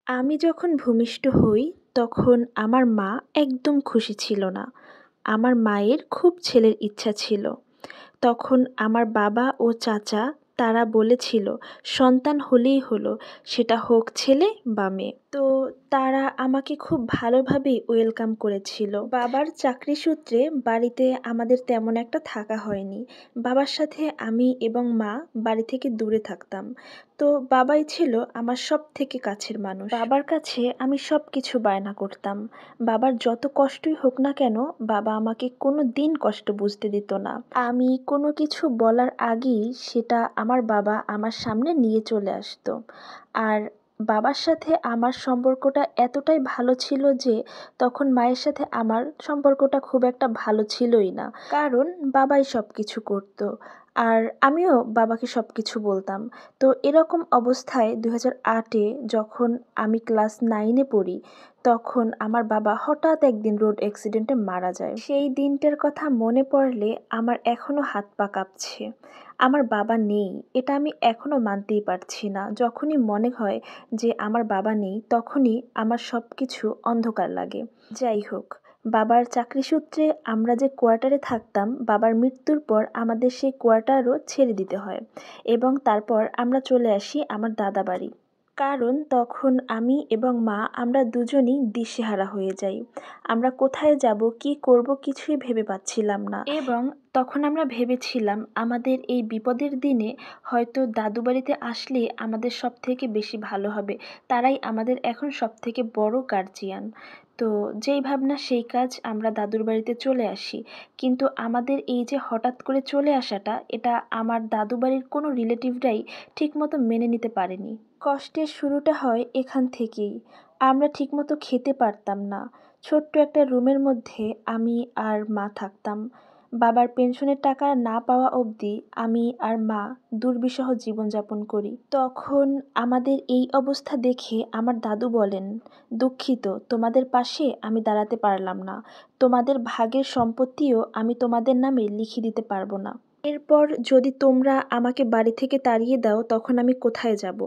আমি যখন ভূমিষ্ঠ হই, তখন আমার মা একদম খুশি ছিল না। আমার মায়ের খুব ছেলের ইচ্ছা ছিল। তখন আমার বাবা ও চাচা তারা বলেছিল, সন্তান হলেই হলো, সেটা হোক ছেলে বা মেয়ে। তো তারা আমাকে খুব ভালোভাবেই ওয়েলকাম করেছিল। বাবার চাকরি সূত্রে বাড়িতে আমাদের তেমন একটা থাকা হয়নি। বাবার সাথে আমি এবং মা বাড়ি থেকে দূরে থাকতাম। তো বাবাই ছিল আমার সবথেকে কাছের মানুষ। বাবার কাছে আমি সবকিছু বায়না করতাম। বাবার যত কষ্টই হোক না কেন, বাবা আমাকে কোনো দিন কষ্ট বুঝতে দিত না। আমি কোনো কিছু বলার আগেই সেটা আমার বাবা আমার সামনে নিয়ে চলে আসতো। আর বাবার সাথে আমার সম্পর্কটা এতটাই ভালো ছিল যে তখন মায়ের সাথে আমার সম্পর্কটা খুব একটা ভালো ছিলই না, কারণ বাবাই সব কিছু করতো। আর আমিও বাবাকে সব কিছু বলতাম। তো এরকম অবস্থায় 2008-এ যখন আমি ক্লাস 9-এ পড়ি, তখন আমার বাবা হঠাৎ একদিন রোড অ্যাক্সিডেন্টে মারা যায়। সেই দিনটার কথা মনে পড়লে আমার এখনও হাত পা কাঁপছে। আমার বাবা নেই, এটা আমি এখনও মানতেই পারছি না। যখনই মনে হয় যে আমার বাবা নেই, তখনই আমার সব কিছু অন্ধকার লাগে। যাই হোক, বাবার চাকরি সূত্রে আমরা যে কোয়ার্টারে থাকতাম, বাবার মৃত্যুর পর আমাদের সেই কোয়ার্টারও ছেড়ে দিতে হয় এবং তারপর আমরা চলে আসি আমার দাদা বাড়ি। কারণ তখন আমি এবং মা আমরা দুজনই দিশেহারা হয়ে যাই। আমরা কোথায় যাব, কি করব কিছুই ভেবে পাচ্ছিলাম না এবং তখন আমরা ভেবেছিলাম আমাদের এই বিপদের দিনে হয়তো দাদু বাড়িতে আসলে আমাদের সবথেকে বেশি ভালো হবে। তারাই আমাদের এখন সবথেকে বড় গার্জিয়ান। তো যেই ভাবনা সেই কাজ, আমরা দাদুর বাড়িতে চলে আসি। কিন্তু আমাদের এই যে হঠাৎ করে চলে আসাটা, এটা আমার দাদু বাড়ির কোনো রিলেটিভরাই ঠিকমতো মেনে নিতে পারেনি। কষ্টের শুরুটা হয় এখান থেকেই। আমরা ঠিকমতো খেতে পারতাম না। ছোট্ট একটা রুমের মধ্যে আমি আর মা থাকতাম। বাবার পেনশনের টাকা না পাওয়া অবধি আমি আর মা দুর্বিষহ জীবনযাপন করি। তখন আমাদের এই অবস্থা দেখে আমার দাদু বলেন, দুঃখিত, তোমাদের পাশে আমি দাঁড়াতে পারলাম না। তোমাদের ভাগের সম্পত্তিও আমি তোমাদের নামে লিখে দিতে পারবো না। এরপর যদি তোমরা আমাকে বাড়ি থেকে তাড়িয়ে দাও, তখন আমি কোথায় যাব?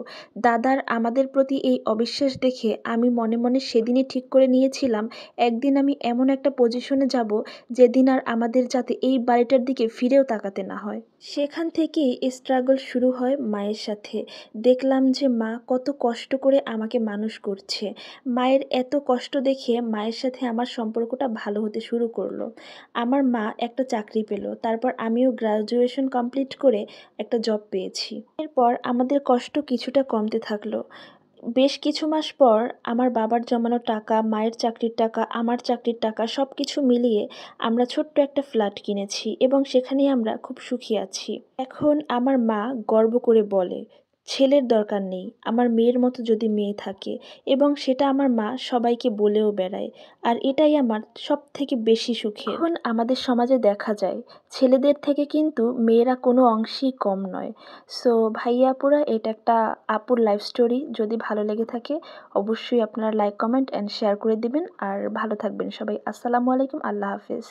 দাদার আমাদের প্রতি এই অবিশ্বাস দেখে আমি মনে মনে সেদিনই ঠিক করে নিয়েছিলাম, একদিন আমি এমন একটা পজিশনে যাব যেদিন আর আমাদের যাতে এই বাড়িটার দিকে ফিরেও তাকাতে না হয়। সেখান থেকেই স্ট্রাগল শুরু হয় মায়ের সাথে। দেখলাম যে মা কত কষ্ট করে আমাকে মানুষ করছে। মায়ের এত কষ্ট দেখে মায়ের সাথে আমার সম্পর্কটা ভালো হতে শুরু করলো। আমার মা একটা চাকরি পেল, তারপর আমিও গ্র্যাজুয়েশন কমপ্লিট করে একটা জব পেয়েছি। এরপর আমাদের কষ্ট কিছুটা কমতে থাকলো। বেশ কিছু মাস পর আমার বাবার জমানো টাকা, মায়ের চাকরির টাকা, আমার চাকরির টাকা সব কিছু মিলিয়ে আমরা ছোট্ট একটা ফ্ল্যাট কিনেছি এবং সেখানেই আমরা খুব সুখী আছি। এখন আমার মা গর্ব করে বলে, ছেলের দরকার নেই, আমার মেয়ের মতো যদি মেয়ে থাকে, এবং সেটা আমার মা সবাইকে বলেও বেড়ায়। আর এটাই আমার সবথেকে বেশি সুখের। এখন আমাদের সমাজে দেখা যায় ছেলেদের থেকে কিন্তু মেয়েরা কোনো অংশেই কম নয়। সো ভাইয়া আপুরা, এটা একটা আপুর লাইফ স্টোরি। যদি ভালো লেগে থাকে অবশ্যই আপনারা লাইক, কমেন্ট অ্যান্ড শেয়ার করে দিবেন। আর ভালো থাকবেন সবাই। আসসালামু আলাইকুম, আল্লাহ হাফেজ।